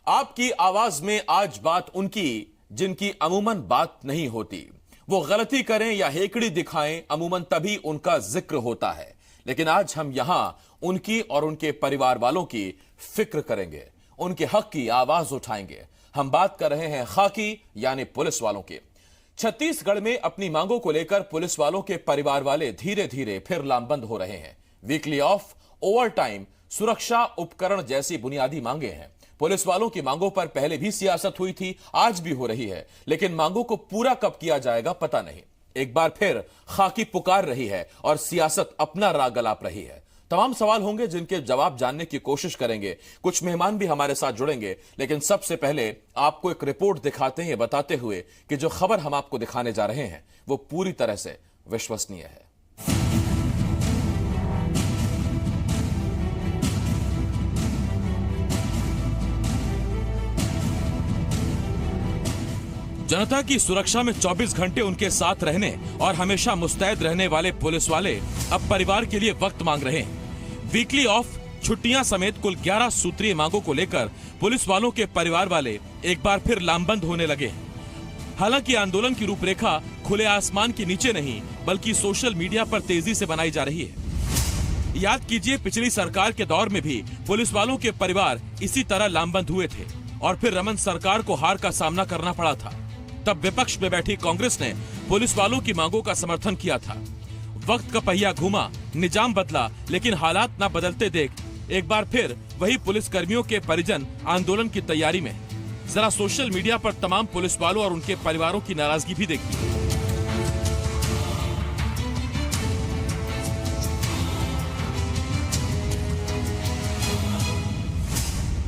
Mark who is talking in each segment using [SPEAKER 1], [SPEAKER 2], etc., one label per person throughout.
[SPEAKER 1] आपकी आवाज में आज बात उनकी जिनकी अमूमन बात नहीं होती। वो गलती करें या हेकड़ी दिखाएं, अमूमन तभी उनका जिक्र होता है। लेकिन आज हम यहां उनकी और उनके परिवार वालों की फिक्र करेंगे, उनके हक की आवाज उठाएंगे। हम बात कर रहे हैं खाकी यानी पुलिस वालों की। छत्तीसगढ़ में अपनी मांगों को लेकर पुलिस वालों के परिवार वाले धीरे धीरे फिर लामबंद हो रहे हैं। वीकली ऑफ, ओवर टाइम, सुरक्षा उपकरण जैसी बुनियादी मांगे हैं। पुलिस वालों की मांगों पर पहले भी सियासत हुई थी, आज भी हो रही है, लेकिन मांगों को पूरा कब किया जाएगा पता नहीं। एक बार फिर खाकी पुकार रही है और सियासत अपना राग अलाप रही है। तमाम सवाल होंगे जिनके जवाब जानने की कोशिश करेंगे। कुछ मेहमान भी हमारे साथ जुड़ेंगे, लेकिन सबसे पहले आपको एक रिपोर्ट दिखाते हैं, बताते हुए कि जो खबर हम आपको दिखाने जा रहे हैं वो पूरी तरह से विश्वसनीय है। जनता की सुरक्षा में 24 घंटे उनके साथ रहने और हमेशा मुस्तैद रहने वाले पुलिस वाले अब परिवार के लिए वक्त मांग रहे हैं। वीकली ऑफ, छुट्टियां समेत कुल 11 सूत्रीय मांगों को लेकर पुलिस वालों के परिवार वाले एक बार फिर लामबंद होने लगे हैं। हालांकि आंदोलन की रूपरेखा खुले आसमान के नीचे नहीं बल्कि सोशल मीडिया पर तेजी से बनाई जा रही है। याद कीजिए, पिछली सरकार के दौर में भी पुलिस वालों के परिवार इसी तरह लामबंद हुए थे और फिर रमन सरकार को हार का सामना करना पड़ा था। तब विपक्ष में बैठी कांग्रेस ने पुलिस वालों की मांगों का समर्थन किया था। वक्त का पहिया घूमा, निजाम बदला, लेकिन हालात न बदलते देख एक बार फिर वही पुलिस कर्मियों के परिजन आंदोलन की तैयारी में। जरा सोशल मीडिया पर तमाम पुलिस वालों और उनके परिवारों की नाराजगी भी देखिए।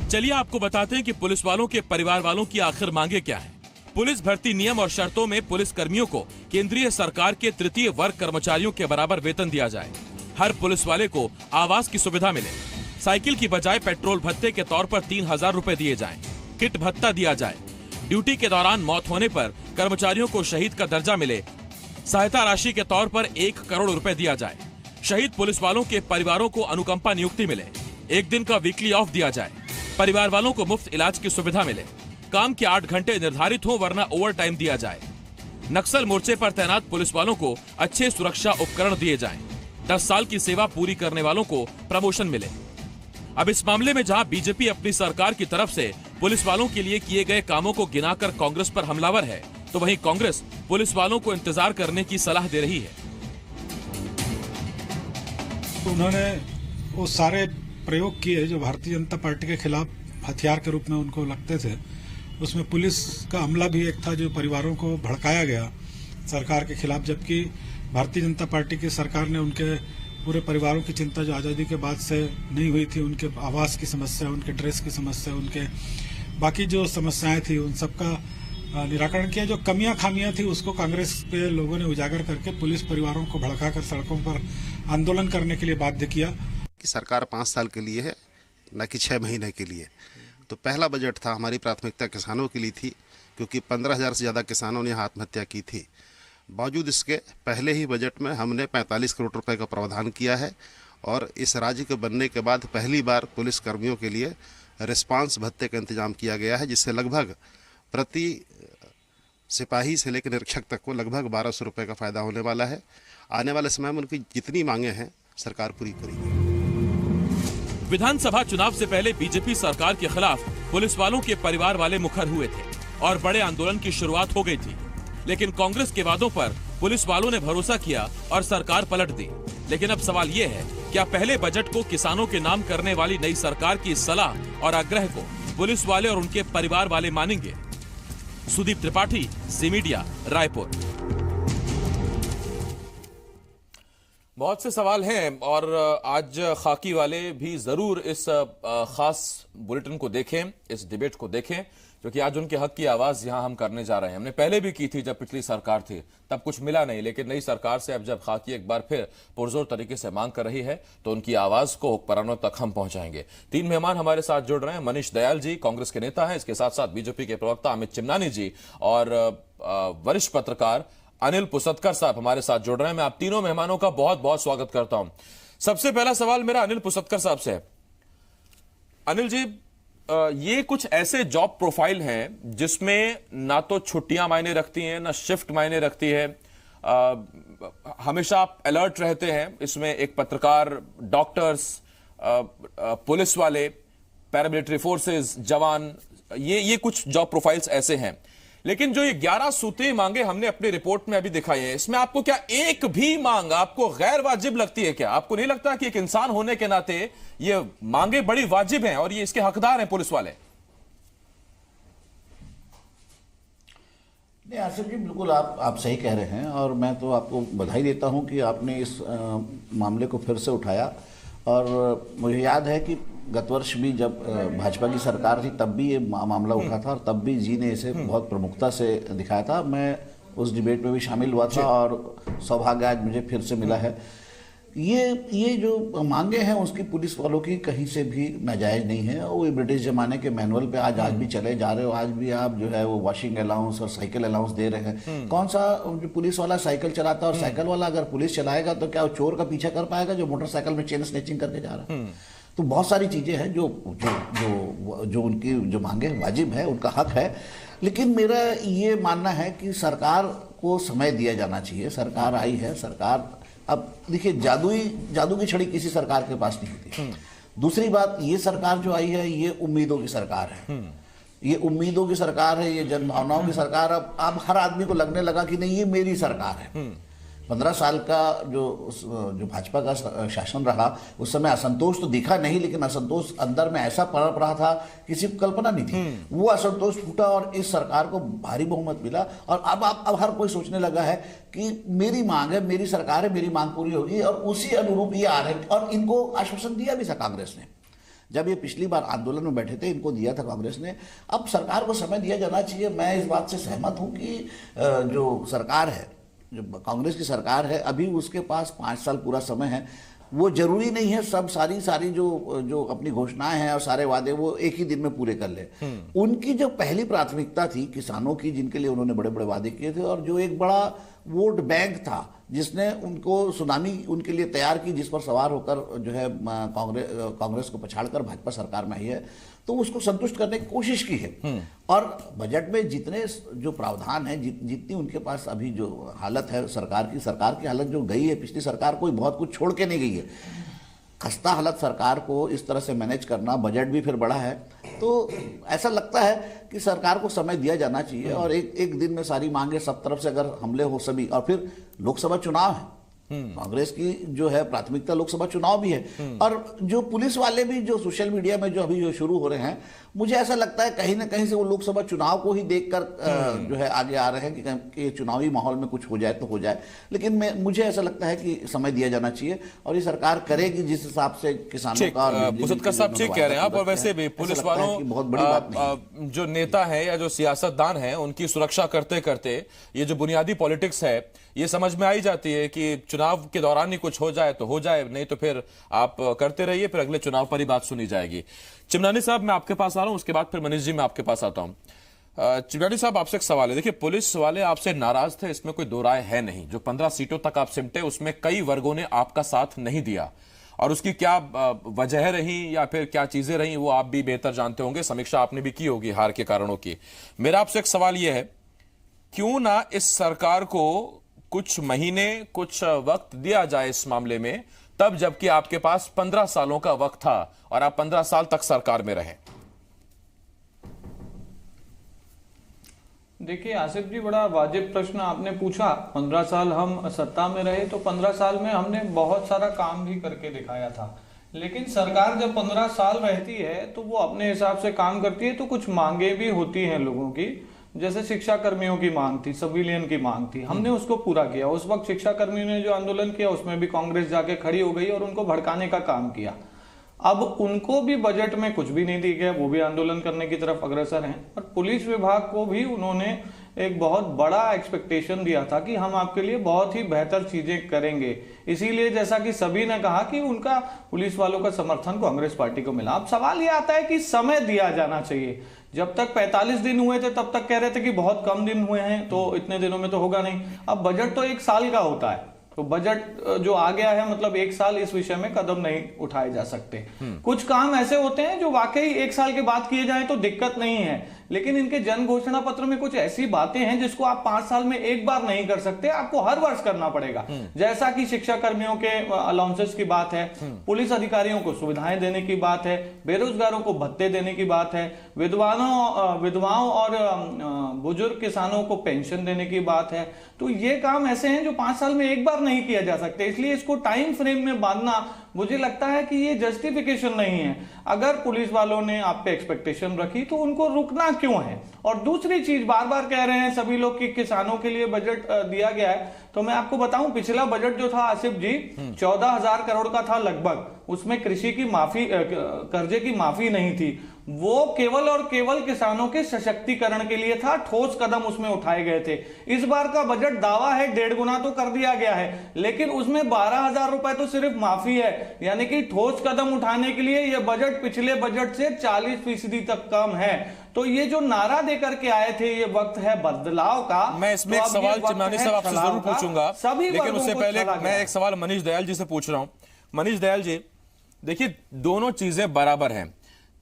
[SPEAKER 1] चलिए आपको बताते हैं कि पुलिस वालों के परिवार वालों की आखिर मांगे क्या है। पुलिस भर्ती नियम और शर्तों में पुलिस कर्मियों को केंद्रीय सरकार के तृतीय वर्ग कर्मचारियों के बराबर वेतन दिया जाए। हर पुलिस वाले को आवास की सुविधा मिले। साइकिल की बजाय पेट्रोल भत्ते के तौर पर 3000 रुपए दिए जाएं। किट भत्ता दिया जाए। ड्यूटी के दौरान मौत होने पर कर्मचारियों को शहीद का दर्जा मिले। सहायता राशि के तौर पर 1 करोड़ रुपए दिया जाए। शहीद पुलिस वालों के परिवारों को अनुकंपा नियुक्ति मिले। 1 दिन का वीकली ऑफ दिया जाए। परिवार वालों को मुफ्त इलाज की सुविधा मिले। काम के 8 घंटे निर्धारित हो वरना ओवर टाइम दिया जाए। नक्सल मोर्चे पर तैनात पुलिस वालों को अच्छे सुरक्षा उपकरण दिए जाएं। 10 साल की सेवा पूरी करने वालों को प्रमोशन मिले। अब इस मामले में जहां बीजेपी अपनी सरकार की तरफ से पुलिस वालों के लिए किए गए कामों को गिनाकर कांग्रेस पर हमलावर है, तो वहीं कांग्रेस पुलिस वालों को इंतजार करने की सलाह दे रही है।
[SPEAKER 2] उन्होंने वो सारे प्रयोग किए जो भारतीय जनता पार्टी के खिलाफ हथियार के रूप में उनको लगते थे। उसमें पुलिस का हमला भी एक था जो परिवारों को भड़काया गया सरकार के खिलाफ, जबकि भारतीय जनता पार्टी की सरकार ने उनके पूरे परिवारों की चिंता जो आज़ादी के बाद से नहीं हुई थी, उनके आवास की समस्या, उनके ड्रेस की समस्या, उनके बाकी जो समस्याएं थी उन सबका निराकरण किया। जो कमियां खामियां थी उसको कांग्रेस के लोगों ने उजागर करके पुलिस परिवारों को भड़काकर सड़कों पर आंदोलन करने के लिए बाध्य किया।
[SPEAKER 3] कि सरकार 5 साल के लिए है, न कि 6 महीने के लिए। तो पहला बजट था, हमारी प्राथमिकता किसानों के लिए थी, क्योंकि 15,000 से ज़्यादा किसानों ने आत्महत्या की थी। बावजूद इसके पहले ही बजट में हमने 45 करोड़ रुपए का प्रावधान किया है और इस राज्य के बनने के बाद पहली बार पुलिस कर्मियों के लिए रिस्पांस भत्ते का इंतजाम किया गया है, जिससे लगभग प्रति सिपाही से लेकर निरीक्षक तक को लगभग 1200 रुपये का फायदा होने वाला है। आने वाले समय में उनकी जितनी मांगे हैं सरकार पूरी करेगी।
[SPEAKER 1] विधानसभा चुनाव से पहले बीजेपी सरकार के खिलाफ पुलिस वालों के परिवार वाले मुखर हुए थे और बड़े आंदोलन की शुरुआत हो गई थी। लेकिन कांग्रेस के वादों पर पुलिस वालों ने भरोसा किया और सरकार पलट दी। लेकिन अब सवाल ये है, क्या पहले बजट को किसानों के नाम करने वाली नई सरकार की सलाह और आग्रह को पुलिस वाले और उनके परिवार वाले मानेंगे? सुदीप त्रिपाठी, जी मीडिया, रायपुर। बहुत से सवाल हैं और आज खाकी वाले भी जरूर इस खास बुलेटिन को देखें, इस डिबेट को देखें, क्योंकि आज उनके हक की आवाज यहां हम करने जा रहे हैं। हमने पहले भी की थी जब पिछली सरकार थी, तब कुछ मिला नहीं, लेकिन नई सरकार से अब जब खाकी एक बार फिर पुरजोर तरीके से मांग कर रही है तो उनकी आवाज को हुक्मरानों तक हम पहुंचाएंगे। 3 मेहमान हमारे साथ जुड़ रहे हैं। मनीष दयाल जी कांग्रेस के नेता हैं, इसके साथ साथ बीजेपी के प्रवक्ता अमित चिमनानी जी और वरिष्ठ पत्रकार अनिल पुसतकर साहब हमारे साथ जुड़ रहे हैं। मैं आप तीनों मेहमानों का बहुत बहुत स्वागत करता हूं। सबसे पहला सवाल मेरा अनिल पुसतकर साहब से है। अनिल जी, ये कुछ ऐसे जॉब प्रोफाइल हैं जिसमें ना तो छुट्टियां मायने रखती हैं, ना शिफ्ट मायने रखती है। हमेशा आप अलर्ट रहते हैं। इसमें एक पत्रकार, डॉक्टर्स, पुलिस वाले, पैरामिलिट्री फोर्सेस, जवान, ये कुछ जॉब प्रोफाइल्स ऐसे हैं। लेकिन जो ये 11 सूत्रीय मांगे हमने अपनी रिपोर्ट में अभी दिखाई है, इसमें आपको क्या एक भी मांग आपको गैर वाजिब लगती है? क्या आपको नहीं लगता कि एक इंसान होने के नाते ये मांगे बड़ी वाजिब हैं और ये इसके हकदार हैं पुलिस वाले?
[SPEAKER 4] नहीं आसिफ जी, बिल्कुल आप सही कह रहे हैं और मैं तो आपको बधाई देता हूं कि आपने इस मामले को फिर से उठाया। और मुझे याद है कि गत वर्ष भी जब भाजपा की सरकार थी तब भी ये मामला उठा था और तब भी जी ने इसे बहुत प्रमुखता से दिखाया था। मैं उस डिबेट में भी शामिल हुआ था और सौभाग्य आज मुझे फिर से मिला है। ये जो मांगे हैं उसकी पुलिस वालों की कहीं से भी नाजायज नहीं है। वो ब्रिटिश जमाने के मैनुअल पे आज भी चले जा रहे हो। आज भी आप जो है वो वॉशिंग अलाउंस और साइकिल अलाउंस दे रहे हैं। कौन सा जो पुलिस वाला साइकिल चलाता है और साइकिल वाला अगर पुलिस चलाएगा तो क्या वो चोर का पीछा कर पाएगा जो मोटरसाइकिल में चेन स्नैचिंग करके जा रहा है? तो बहुत सारी चीजें हैं जो उनकी जो मांगे वाजिब है, उनका हक है। लेकिन मेरा ये मानना है कि सरकार को समय दिया जाना चाहिए। सरकार आई है, सरकार अब देखिए जादू की छड़ी किसी सरकार के पास नहीं होती। दूसरी बात, ये सरकार जो आई है ये उम्मीदों की सरकार है। ये उम्मीदों की सरकार है, ये जन भावनाओं की सरकार। अब हर आदमी को लगने लगा कि नहीं ये मेरी सरकार है। 15 साल का जो भाजपा का शासन रहा उस समय असंतोष तो दिखा नहीं, लेकिन असंतोष अंदर में ऐसा पनप रहा था किसी को कल्पना नहीं थी। वो असंतोष फूटा और इस सरकार को भारी बहुमत मिला। और अब हर कोई सोचने लगा है कि मेरी मांग है, मेरी सरकार है, मेरी मांग पूरी होगी और उसी अनुरूप ये आ रहे हैं। और इनको आश्वासन दिया भी था कांग्रेस ने, जब ये पिछली बार आंदोलन में बैठे थे इनको दिया था कांग्रेस ने। अब सरकार को समय दिया जाना चाहिए। मैं इस बात से सहमत हूं कि जो सरकार है, जो कांग्रेस की सरकार है, अभी उसके पास 5 साल पूरा समय है। वो जरूरी नहीं है सब सारी जो अपनी घोषणाएं हैं और सारे वादे वो एक ही दिन में पूरे कर ले। उनकी जो पहली प्राथमिकता थी किसानों की, जिनके लिए उन्होंने बड़े बड़े वादे किए थे, और जो एक बड़ा वोट बैंक था जिसने उनको सुनामी उनके लिए तैयार की, जिस पर सवार होकर जो है कांग्रेस को पछाड़कर भाजपा सरकार में आई है, तो उसको संतुष्ट करने की कोशिश की है। और बजट में जितने जो प्रावधान है, जितनी उनके पास अभी जो हालत है सरकार की हालत जो गई है, पिछली सरकार कोई बहुत कुछ छोड़ के नहीं गई है। खस्ता हालत सरकार को इस तरह से मैनेज करना, बजट भी फिर बड़ा है, तो ऐसा लगता है कि सरकार को समय दिया जाना चाहिए। और एक दिन में सारी मांगे सब तरफ से अगर हमले हो सभी, और फिर लोकसभा चुनाव है, कांग्रेस की जो है प्राथमिकता लोकसभा चुनाव भी है। और जो पुलिस वाले भी जो सोशल मीडिया में जो अभी जो शुरू हो रहे हैं, मुझे ऐसा लगता है कहीं ना कहीं से वो लोकसभा चुनाव को ही देखकर जो है आगे आ रहे हैं कि चुनावी माहौल में कुछ हो जाए तो हो जाए। लेकिन मुझे ऐसा लगता है कि समय दिया जाना चाहिए और ये सरकार करेगी जिस हिसाब से किसानों का।
[SPEAKER 1] मुसद्दका साहब ठीक कह रहे हैं आप। और वैसे भी पुलिस वालों
[SPEAKER 4] बहुत बड़ी बात नहीं,
[SPEAKER 1] जो नेता है या जो सियासतदान है, उनकी सुरक्षा करते करते ये जो बुनियादी पॉलिटिक्स है ये समझ में आई जाती है कि चुनाव के दौरान ही कुछ हो जाए तो हो जाए, नहीं तो फिर आप करते रहिए, फिर अगले चुनाव पर ही बात सुनी जाएगी। चिमनानी साहब, मैं आपके पास आ रहा हूं, उसके बाद फिर मनीष जी मैं आपके पास आता हूं। चिमनानी साहब, आपसे एक सवाल है। देखिए, पुलिस वाले आपसे नाराज थे, इसमें कोई दो राय है नहीं। जो 15 सीटों तक आप सिमटे उसमें कई वर्गों ने आपका साथ नहीं दिया, और उसकी क्या वजह रही या फिर क्या चीजें रही वो आप भी बेहतर जानते होंगे, समीक्षा आपने भी की होगी हार के कारणों की। मेरा आपसे एक सवाल यह है, क्यों ना इस सरकार को कुछ महीने, कुछ वक्त दिया जाए इस मामले में, तब जबकि आपके पास 15 सालों का वक्त था और आप 15 साल तक सरकार में रहे।
[SPEAKER 5] देखिए आसिफ जी, बड़ा वाजिब प्रश्न आपने पूछा। 15 साल हम सत्ता में रहे तो 15 साल में हमने बहुत सारा काम भी करके दिखाया था। लेकिन सरकार जब 15 साल रहती है तो वो अपने हिसाब से काम करती है, तो कुछ मांगे भी होती हैं लोगों की। जैसे शिक्षा कर्मियों की मांग थी, सिविलियन की मांग थी, हमने उसको पूरा किया। उस वक्त शिक्षा कर्मियों ने जो आंदोलन किया उसमें भी कांग्रेस जाके खड़ी हो गई और उनको भड़काने का काम किया। अब उनको भी बजट में कुछ भी नहीं दी गया, वो भी आंदोलन करने की तरफ अग्रसर हैं। और पुलिस विभाग को भी उन्होंने एक बहुत बड़ा एक्सपेक्टेशन दिया था कि हम आपके लिए बहुत ही बेहतर चीजें करेंगे। इसीलिए जैसा कि सभी ने कहा कि उनका पुलिस वालों का समर्थन कांग्रेस पार्टी को मिला। अब सवाल यह आता है कि समय दिया जाना चाहिए। जब तक 45 दिन हुए थे तब तक कह रहे थे कि बहुत कम दिन हुए हैं तो इतने दिनों में तो होगा नहीं। अब बजट तो 1 साल का होता है, तो बजट जो आ गया है, मतलब 1 साल इस विषय में कदम नहीं उठाए जा सकते। कुछ काम ऐसे होते हैं जो वाकई 1 साल के बाद किए जाएं तो दिक्कत नहीं है, लेकिन इनके जन घोषणा पत्र में कुछ ऐसी बातें हैं जिसको आप 5 साल में एक बार नहीं कर सकते, आपको हर वर्ष करना पड़ेगा। जैसा कि शिक्षा कर्मियों के अलाउंसेस की बात है, पुलिस अधिकारियों को सुविधाएं देने की बात है, बेरोजगारों को भत्ते देने की बात है, विधवाओं और बुजुर्ग किसानों को पेंशन देने की बात है। तो ये काम ऐसे हैं जो 5 साल में एक बार नहीं किया जा सकते, इसलिए इसको टाइम फ्रेम में बांधना मुझे लगता है कि ये जस्टिफिकेशन नहीं है। अगर पुलिस वालों ने आप पे एक्सपेक्टेशन रखी तो उनको रुकना क्यों है। और दूसरी चीज, बार बार कह रहे हैं सभी लोग कि किसानों के लिए बजट दिया गया है, तो मैं आपको बताऊं पिछला बजट जो था आसिफ जी 14,000 करोड़ का था लगभग, उसमें कृषि की माफी, कर्जे की माफी नहीं थी, वो केवल और केवल किसानों के सशक्तिकरण के लिए था, ठोस कदम उसमें उठाए गए थे। इस बार का बजट दावा है 1.5 गुना तो कर दिया गया है, लेकिन उसमें 12,000 रुपए तो सिर्फ माफी है, यानी कि ठोस कदम उठाने के लिए यह बजट पिछले बजट से 40% तक कम है। तो ये जो नारा देकर के आए थे ये वक्त है बदलाव का।
[SPEAKER 1] मैं इसमें
[SPEAKER 5] तो
[SPEAKER 1] एक सवाल चिमनानी साहब आपसे जरूर पूछूंगा, लेकिन उससे पहले मैं एक सवाल मनीष दयाल जी से पूछ रहा हूं। मनीष दयाल जी, देखिए दोनों चीजें बराबर हैं।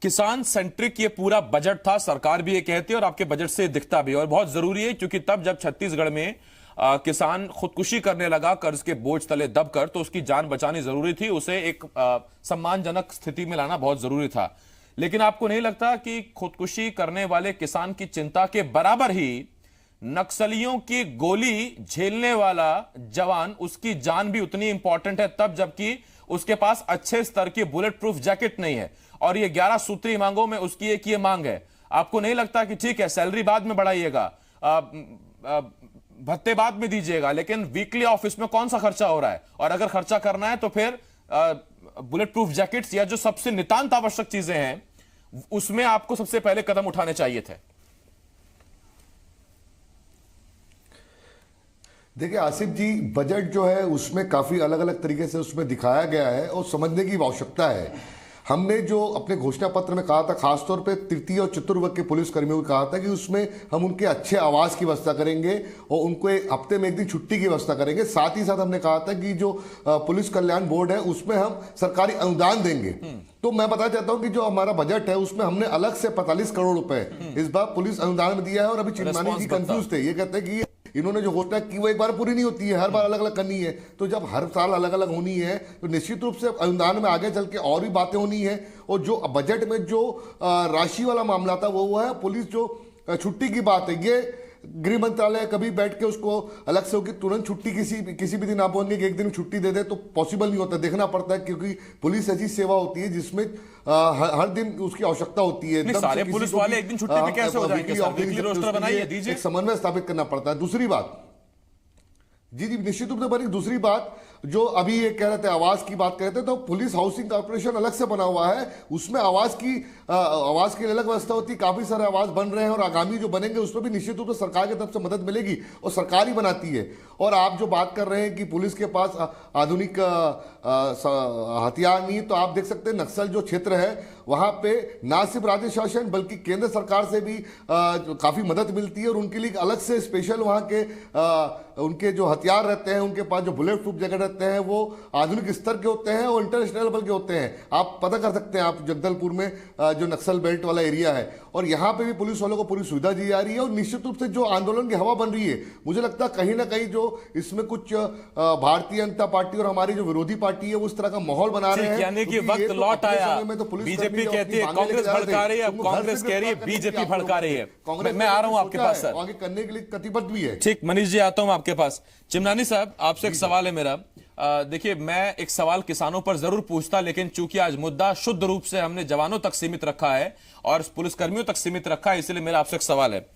[SPEAKER 1] किसान सेंट्रिक ये पूरा बजट था, सरकार भी ये कहती है और आपके बजट से दिखता भी, और बहुत जरूरी है क्योंकि तब जब छत्तीसगढ़ में किसान खुदकुशी करने लगा कर्ज के बोझ तले दबकर, तो उसकी जान बचानी जरूरी थी, उसे एक सम्मानजनक स्थिति में लाना बहुत जरूरी था। लेकिन आपको नहीं लगता कि खुदकुशी करने वाले किसान की चिंता के बराबर ही नक्सलियों की गोली झेलने वाला जवान, उसकी जान भी उतनी इंपॉर्टेंट है, तब जबकि उसके पास अच्छे स्तर की बुलेट प्रूफ जैकेट नहीं है, और ये 11 सूत्री मांगों में उसकी एक ये मांग है। आपको नहीं लगता कि ठीक है सैलरी बाद में बढ़ाइएगा, भत्ते बाद में दीजिएगा, लेकिन वीकली ऑफिस में कौन सा खर्चा हो रहा है, और अगर खर्चा करना है तो फिर बुलेट प्रूफ जैकेट्स या जो सबसे नितांत आवश्यक चीजें हैं उसमें आपको सबसे पहले कदम उठाने चाहिए थे।
[SPEAKER 6] देखिए आसिफ जी, बजट जो है उसमें काफ़ी अलग अलग तरीके से उसमें दिखाया गया है और समझने की आवश्यकता है। हमने जो अपने घोषणा पत्र में कहा था, खासतौर पे तृतीय और चतुर्वर्ग के पुलिस कर्मियों को कहा था कि उसमें हम उनके अच्छे आवास की व्यवस्था करेंगे और उनको हफ्ते में 1 दिन छुट्टी की व्यवस्था करेंगे। साथ ही साथ हमने कहा था कि जो पुलिस कल्याण बोर्ड है उसमें हम सरकारी अनुदान देंगे। तो मैं बताना चाहता हूं कि जो हमारा बजट है उसमें हमने अलग से 45 करोड़ रुपए इस बार पुलिस अनुदान में दिया है। और अभी चिमनानी जी कंफ्यूज थे, ये कहते हैं कि इन्होंने जो घोषणा की वो एक बार पूरी नहीं होती है, हर बार अलग अलग करनी है। तो जब हर साल अलग अलग होनी है तो निश्चित रूप से अनुदान में आगे चल के और भी बातें होनी है। और जो बजट में जो राशि वाला मामला था वो है पुलिस जो छुट्टी की बात है, ये गृह मंत्रालय कभी बैठ के उसको अलग से होगी, तुरंत छुट्टी किसी भी दिन आप बोलेंगे कि 1 दिन छुट्टी दे दे तो पॉसिबल नहीं होता, देखना पड़ता है, क्योंकि पुलिस ऐसी सेवा होती है जिसमें हर दिन उसकी आवश्यकता होती है।
[SPEAKER 1] सारे पुलिस वाले 1 दिन छुट्टी पे कैसे हो जाएंगे? वीकली रोस्टर बनाइए, दीजिए,
[SPEAKER 6] एक समन्वय स्थापित करना पड़ता है। दूसरी बात जी निश्चित रूप से बनी। दूसरी बात जो अभी ये कह रहे थे आवास की बात कर रहे थे, तो पुलिस हाउसिंग कॉर्पोरेशन अलग से बना हुआ है, उसमें आवास की अलग व्यवस्था होती है। काफी सारे आवास बन रहे हैं और आगामी जो बनेंगे उसमें भी निश्चित रूप से सरकार की तरफ से मदद मिलेगी और सरकार ही बनाती है। और आप जो बात कर रहे हैं कि पुलिस के पास आधुनिक हथियार नहीं, तो आप देख सकते हैं नक्सल जो क्षेत्र है वहां पे ना सिर्फ राज्य शासन बल्कि केंद्र सरकार से भी काफी मदद मिलती है और उनके लिए अलग से स्पेशल वहां के उनके जो हथियार रहते हैं, उनके पास जो बुलेट प्रूफ जैकेट रहते हैं वो आधुनिक स्तर के होते हैं और इंटरनेशनल लेवल के होते हैं। आप पता कर सकते हैं, आप जगदलपुर में जो नक्सल बेल्ट वाला एरिया है, और यहाँ पे भी पुलिस वालों को पूरी सुविधा दी जा रही है। और निश्चित रूप से जो आंदोलन की हवा बन रही है, मुझे लगता है कहीं ना कहीं जो इसमें कुछ भारतीय जनता पार्टी और हमारी जो विरोधी पार्टी है उस तरह का माहौल बना रहे हैं,
[SPEAKER 1] यानी कि वक्त लौट आया। बीजेपी कहती है कांग्रेस भड़का रही है, अब कांग्रेस कह रही है बीजेपी भड़का रही है। मैं आ रहा हूं आपके पास सर,
[SPEAKER 6] आगे करने के लिए कटिबद्ध भी है।
[SPEAKER 1] ठीक, मनीष जी आता हूं आपके पास। चिमनानी साहब, आपसे एक सवाल है मेरा। देखिए, मैं एक सवाल किसानों पर जरूर पूछता, लेकिन चूंकि आज मुद्दा शुद्ध रूप से हमने जवानों तक सीमित रखा है और पुलिसकर्मियों तक सीमित रखा है, इसलिए मेरा आपसे एक सवाल है।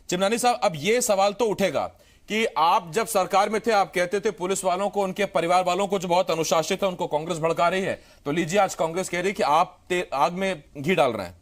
[SPEAKER 1] चिमनानी साहब, अब यह सवाल तो उठेगा कि आप जब सरकार में थे आप कहते थे पुलिस वालों को, उनके परिवार वालों को जो बहुत अनुशासित है उनको कांग्रेस भड़का रही है, तो लीजिए आज कांग्रेस कह रही है कि आप आग में घी डाल रहे हैं।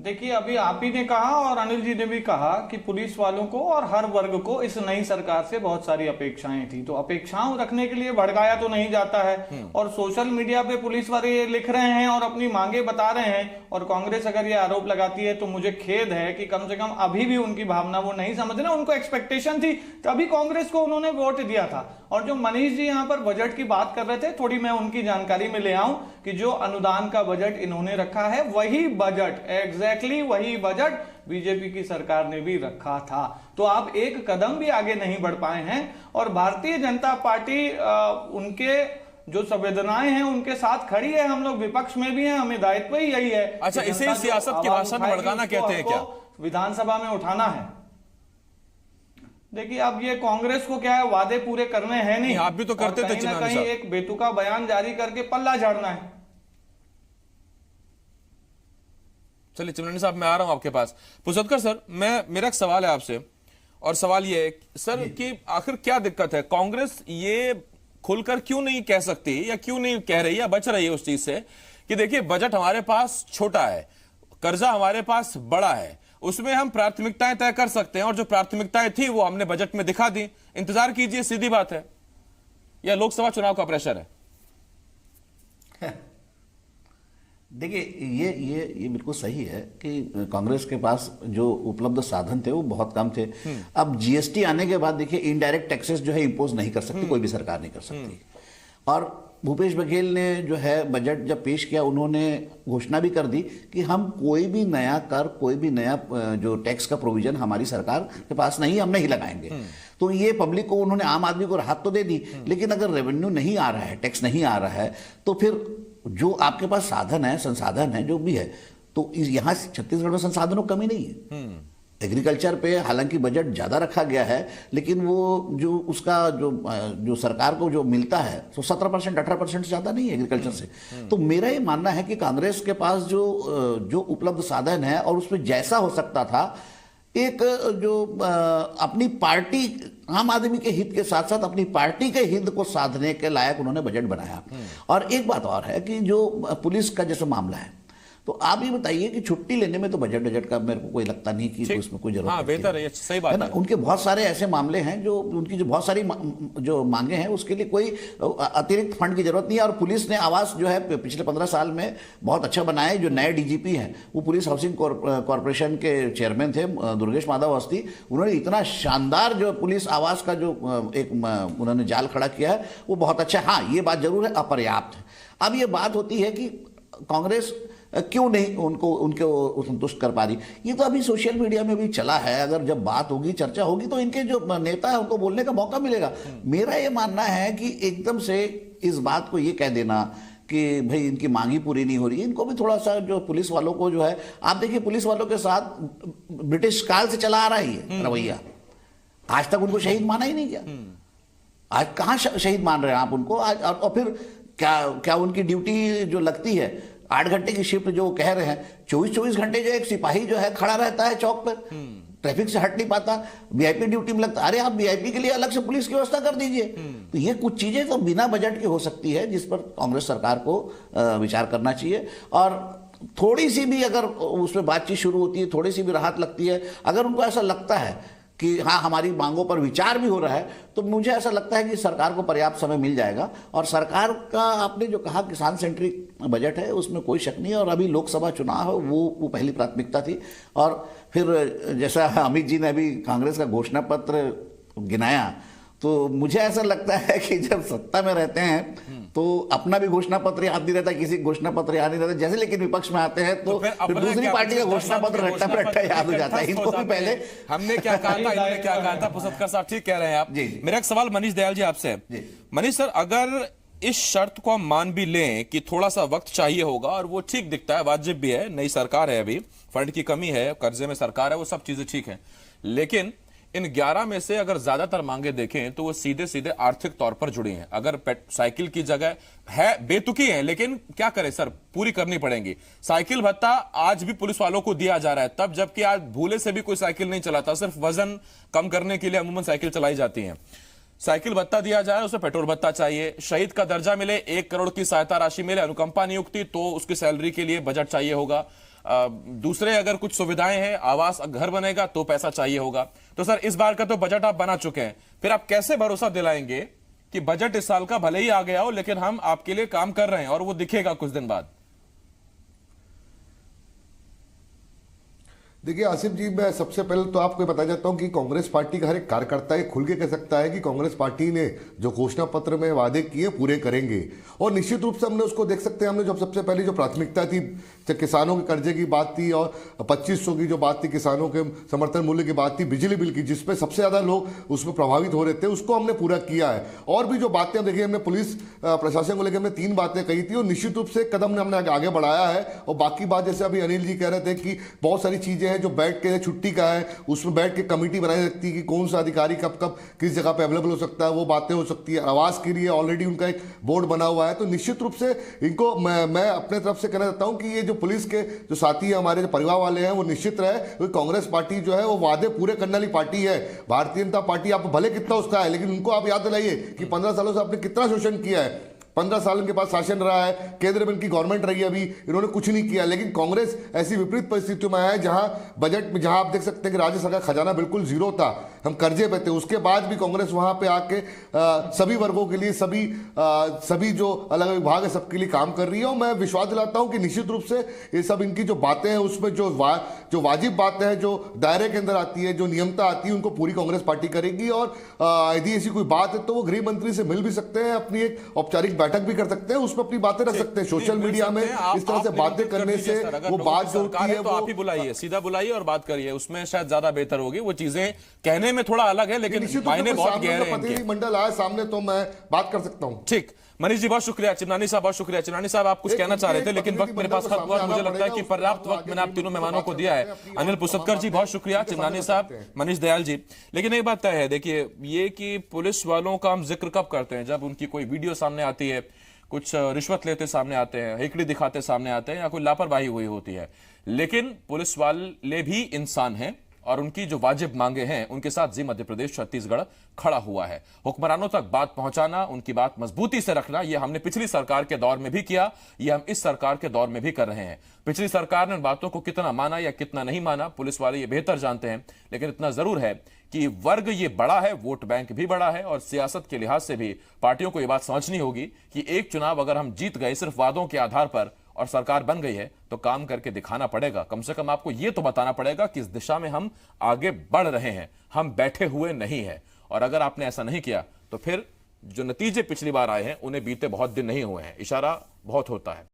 [SPEAKER 5] देखिए, अभी आप ही ने कहा और अनिल जी ने भी कहा कि पुलिस वालों को और हर वर्ग को इस नई सरकार से बहुत सारी अपेक्षाएं थी, तो अपेक्षाओं रखने के लिए भड़काया तो नहीं जाता है। और सोशल मीडिया पे पुलिस वाले ये लिख रहे हैं और अपनी मांगे बता रहे हैं, और कांग्रेस अगर ये आरोप लगाती है तो मुझे खेद है कि कम से कम अभी भी उनकी भावना वो नहीं समझ रहे। उनको एक्सपेक्टेशन थी तभी कांग्रेस को उन्होंने वोट दिया था। और जो मनीष जी यहाँ पर बजट की बात कर रहे थे, थोड़ी मैं उनकी जानकारी में ले आऊं कि जो अनुदान का बजट इन्होंने रखा है वही बजट, एग्जैक्टली वही बजट बीजेपी की सरकार ने भी रखा था। तो आप एक कदम भी आगे नहीं बढ़ पाए हैं। और भारतीय जनता पार्टी उनके जो संवेदनाएं हैं उनके साथ खड़ी है। हम लोग विपक्ष में भी हैं, हमें दायित्व ही यही है।
[SPEAKER 1] अच्छा, इसे सियासत की भाषा में भड़काना कहते हैं क्या?
[SPEAKER 5] विधानसभा में उठाना है। देखिए, अब ये कांग्रेस को क्या है, वादे पूरे करने हैं नहीं।
[SPEAKER 1] आप भी तो करते थे,
[SPEAKER 5] कहीं एक बेतुका बयान जारी करके पल्ला झाड़ना है।
[SPEAKER 1] चलिए चिमरानी साहब, मैं आ रहा हूं आपके पास। पुसदकर सर, मेरा एक सवाल है आपसे, और सवाल ये है सर कि आखिर क्या दिक्कत है? कांग्रेस ये खुलकर क्यों नहीं कह सकती, या क्यों नहीं कह रही, या बच रही है उस चीज से कि देखिए बजट हमारे पास छोटा है, कर्जा हमारे पास बड़ा है, उसमें हम प्राथमिकताएं तय कर सकते हैं, और जो प्राथमिकताएं थी वो हमने बजट में दिखा दी, इंतजार कीजिए, सीधी बात है। या लोकसभा चुनाव का प्रेशर है?
[SPEAKER 4] देखिए, ये बिल्कुल सही है कि कांग्रेस के पास जो उपलब्ध साधन थे वो बहुत कम थे। अब जीएसटी आने के बाद देखिए, इनडायरेक्ट टैक्सेस जो है इंपोज नहीं कर सकती, कोई भी सरकार नहीं कर सकती। और भूपेश बघेल ने जो है बजट जब पेश किया, उन्होंने घोषणा भी कर दी कि हम कोई भी नया कर, कोई भी नया जो टैक्स का प्रोविजन हमारी सरकार के पास नहीं, हम नहीं लगाएंगे। तो ये पब्लिक को, उन्होंने आम आदमी को राहत तो दे दी, लेकिन अगर रेवेन्यू नहीं आ रहा है, टैक्स नहीं आ रहा है, तो फिर जो आपके पास साधन है, संसाधन है, जो भी है, तो यहाँ छत्तीसगढ़ में संसाधनों की कमी नहीं है। एग्रीकल्चर पे हालांकि बजट ज्यादा रखा गया है, लेकिन वो जो उसका जो सरकार को जो मिलता है तो 17% 18% ज्यादा नहीं है एग्रीकल्चर से। तो मेरा ये मानना है कि कांग्रेस के पास जो उपलब्ध साधन है, और उसमें जैसा हो सकता था, एक जो अपनी पार्टी, आम आदमी के हित के साथ साथ अपनी पार्टी के हित को साधने के लायक उन्होंने बजट बनाया। और एक बात और है कि जो पुलिस का जैसे मामला है, तो आप ये बताइए कि छुट्टी लेने में तो बजट का मेरे को कोई लगता नहीं कि उसमें कोई जरूरत है।
[SPEAKER 1] बेहतर है, सही बात है
[SPEAKER 4] ना। उनके बहुत सारे ऐसे मामले हैं जो उनकी जो बहुत सारी जो मांगे हैं, उसके लिए कोई अतिरिक्त फंड की जरूरत नहीं है। और पुलिस ने आवास जो है पिछले 15 साल में बहुत अच्छा बनाया है। जो नए डीजीपी हैं वो पुलिस हाउसिंग कॉरपोरेशन के चेयरमैन थे, दुर्गेश माधव अवस्थी। उन्होंने इतना शानदार जो पुलिस आवास का जो एक उन्होंने जाल खड़ा किया है, वो बहुत अच्छा है। हाँ, ये बात जरूर है, अपर्याप्त है। अब ये बात होती है कि कांग्रेस क्यों नहीं उनको संतुष्ट कर पा रही। ये तो अभी सोशल मीडिया में भी चला है। अगर जब बात होगी, चर्चा होगी, तो इनके जो नेता है उनको बोलने का मौका मिलेगा। मेरा ये मानना है कि एकदम से इस बात को ये कह देना कि भाई इनकी मांग ही पूरी नहीं हो रही, इनको भी थोड़ा सा जो पुलिस वालों को जो है, आप देखिए पुलिस वालों के साथ ब्रिटिश काल से चला आ रहा ही है रवैया। आज तक उनको शहीद माना ही नहीं गया। आज कहाँ शहीद मान रहे हैं आप उनको? आज और फिर क्या उनकी ड्यूटी जो लगती है 8 घंटे की शिफ्ट जो कह रहे हैं, 24 घंटे जो एक सिपाही जो है खड़ा रहता है चौक पर, ट्रैफिक से हट नहीं पाता, वीआईपी ड्यूटी में लगता। अरे आप वीआईपी के लिए अलग से पुलिस की व्यवस्था कर दीजिए। तो ये कुछ चीजें तो बिना बजट की हो सकती है, जिस पर कांग्रेस सरकार को विचार करना चाहिए। और थोड़ी सी भी अगर उसमें बातचीत शुरू होती है, थोड़ी सी भी राहत लगती है, अगर उनको ऐसा लगता है कि हाँ हमारी मांगों पर विचार भी हो रहा है, तो मुझे ऐसा लगता है कि सरकार को पर्याप्त समय मिल जाएगा। और सरकार का आपने जो कहा किसान सेंट्रिक बजट है, उसमें कोई शक नहीं है। और अभी लोकसभा चुनाव है, वो पहली प्राथमिकता थी। और फिर जैसा अमित जी ने अभी कांग्रेस का घोषणा पत्र गिनाया, तो मुझे ऐसा लगता है कि जब सत्ता में रहते हैं तो अपना भी घोषणा पत्र याद नहीं रहता, किसी घोषणा पत्र याद नहीं रहता जैसे, लेकिन विपक्ष में आते हैं तो फिर दूसरी पार्टी का घोषणा पत्र रट्टा पर रट्टा याद हो जाता है। इनको भी पहले
[SPEAKER 1] हमने क्या कहा था, इन्होंने क्या कहा था। पुसदकर साहब ठीक कह रहे हैं आप। मेरा एक सवाल मनीष दयाल जी आपसे है। मनीष सर, अगर इस शर्त को हम मान भी लें कि थोड़ा सा वक्त चाहिए होगा, और वो ठीक दिखता है, वाजिब भी है, नई सरकार है, अभी फंड की कमी है, कर्जे में सरकार है, वो सब चीजें ठीक है, लेकिन इन 11 में से अगर ज्यादातर मांगे देखें तो वो सीधे सीधे आर्थिक तौर पर जुड़ी हैं। अगर साइकिल की जगह है, बेतुकी है, लेकिन क्या करें सर, पूरी करनी पड़ेंगी। साइकिल भत्ता आज भी पुलिस वालों को दिया जा रहा है, तब जबकि आज भूले से भी कोई साइकिल नहीं चलाता, सिर्फ वजन कम करने के लिए अमूमन साइकिल चलाई जाती है। साइकिल भत्ता दिया जाए, उसे पेट्रोल भत्ता चाहिए। शहीद का दर्जा मिले, 1 करोड़ की सहायता राशि मिले, अनुकंपा नियुक्ति, तो उसकी सैलरी के लिए बजट चाहिए होगा। दूसरे अगर कुछ सुविधाएं हैं, आवास घर बनेगा तो पैसा चाहिए होगा। तो सर इस बार का तो बजट आप बना चुके हैं, फिर आप कैसे भरोसा दिलाएंगे कि बजट इस साल का भले ही आ गया हो लेकिन हम आपके लिए काम कर रहे हैं और वो दिखेगा कुछ दिन बाद?
[SPEAKER 6] देखिए आसिफ जी, मैं सबसे पहले तो आपको बताना चाहता हूं कि कांग्रेस पार्टी का हर एक कार्यकर्ता ये खुल के कह सकता है कि कांग्रेस पार्टी ने जो घोषणा पत्र में वादे किए पूरे करेंगे। और निश्चित रूप से हमने उसको देख सकते हैं, हमने जो सबसे पहले जो प्राथमिकता थी, किसानों के कर्जे की बात थी और 2500 की जो बात थी, किसानों के समर्थन मूल्य की बात थी, बिजली बिल की, जिसपे सबसे ज्यादा लोग उसमें प्रभावित हो रहे थे, उसको हमने पूरा किया है। और भी जो बातें देखिए, हमने पुलिस प्रशासन को लेकर हमने 3 बातें कही थी और निश्चित रूप से कदम हमने आगे बढ़ाया है। और बाकी बात जैसे अभी अनिल जी कह रहे थे कि बहुत सारी चीजें जो बैठ के छुट्टी का है, उसमें बैठ के कमेटी बनाई सकती है कि कौन सा अधिकारी कब कब किस जगह पे अवेलेबल हो सकता है, वो बातें हो सकती है। आवास के लिए ऑलरेडी उनका एक बोर्ड बना हुआ है। तो निश्चित रूप से इनको मैं अपने तरफ से कहना चाहता हूं कि ये जो पुलिस के जो साथी है, हमारे जो परिवार वाले हैं, वो निश्चित रहे, क्योंकि कांग्रेस पार्टी जो है वो वादे पूरे करने वाली पार्टी है। भारतीय जनता पार्टी आप भले कितना उसका है, लेकिन उनको आप याद दिलाइए कि 15 सालों से आपने कितना शोषण किया है। 15 साल इनके पास शासन रहा है, केंद्र में इनकी गवर्नमेंट रही है, अभी इन्होंने कुछ नहीं किया। लेकिन कांग्रेस ऐसी विपरीत परिस्थितियों में है जहां बजट में, जहां आप देख सकते हैं कि राज्य सरकार खजाना बिल्कुल जीरो था, हम कर्जे पे थे, उसके बाद भी कांग्रेस वहां पे आके सभी वर्गों के लिए, सभी जो अलग अलग विभाग है सबके लिए काम कर रही है। और मैं विश्वास दिलाता हूं कि निश्चित रूप से ये सब इनकी जो बातें हैं उसमें जो वाजिब बातें हैं, जो दायरे के अंदर आती है, जो नियमता आती है, उनको पूरी कांग्रेस पार्टी करेगी। और यदि ऐसी कोई बात है तो वो गृह मंत्री से मिल भी सकते हैं, अपनी एक औपचारिक बैठक भी कर सकते हैं, उसमें अपनी बातें रख सकते हैं। सोशल मीडिया में इस तरह से बातें करने से वो बात जो होती है
[SPEAKER 1] तो आप ही बुलाइए, सीधा बुलाइए और बात करिए, उसमें शायद ज्यादा बेहतर होगी। वो चीजें कहने में थोड़ा अलग है लेकिन मायने बहुत गहरे हैं।
[SPEAKER 6] प्रतिनिधिमंडल आए सामने तो मैं बात कर सकता हूं।
[SPEAKER 1] ठीक, मनीष जी बहुत शुक्रिया, चिमनानी साहब बहुत शुक्रिया। चिमनानी साहब आप कुछ कहना चाह रहे थे लेकिन वक्त मेरे पास खत्म हुआ। मुझे लगता है कि पर्याप्त वक्त मैंने आप तीनों मेहमानों को दिया है। अनिल पुसतकर जी बहुत शुक्रिया, चिमनानी साहब, मनीष दयाल जी। लेकिन एक बात तय है, देखिए ये कि पुलिस वालों का हम जिक्र कब करते हैं, जब उनकी कोई वीडियो सामने आती है, कुछ रिश्वत लेते सामने आते हैं, हेकड़ी दिखाते सामने आते हैं, या कोई लापरवाही हुई होती है। लेकिन पुलिस वाले भी इंसान हैं और उनकी जो वाजिब मांगे हैं उनके साथ जी मध्य प्रदेश छत्तीसगढ़ खड़ा हुआ है। हुक्मरानों तक बात पहुंचाना, उनकी बात मजबूती से रखना, यह हमने पिछली सरकार के दौर में भी किया, यह हम इस सरकार के दौर में भी कर रहे हैं। पिछली सरकार ने उन बातों को कितना माना या कितना नहीं माना, पुलिस वाले ये बेहतर जानते हैं। लेकिन इतना जरूर है कि वर्ग ये बड़ा है, वोट बैंक भी बड़ा है, और सियासत के लिहाज से भी पार्टियों को यह बात समझनी होगी कि एक चुनाव अगर हम जीत गए सिर्फ वादों के आधार पर और सरकार बन गई है तो काम करके दिखाना पड़ेगा। कम से कम आपको यह तो बताना पड़ेगा कि इस दिशा में हम आगे बढ़ रहे हैं, हम बैठे हुए नहीं हैं। और अगर आपने ऐसा नहीं किया तो फिर जो नतीजे पिछली बार आए हैं उन्हें बीते बहुत दिन नहीं हुए हैं, इशारा बहुत होता है।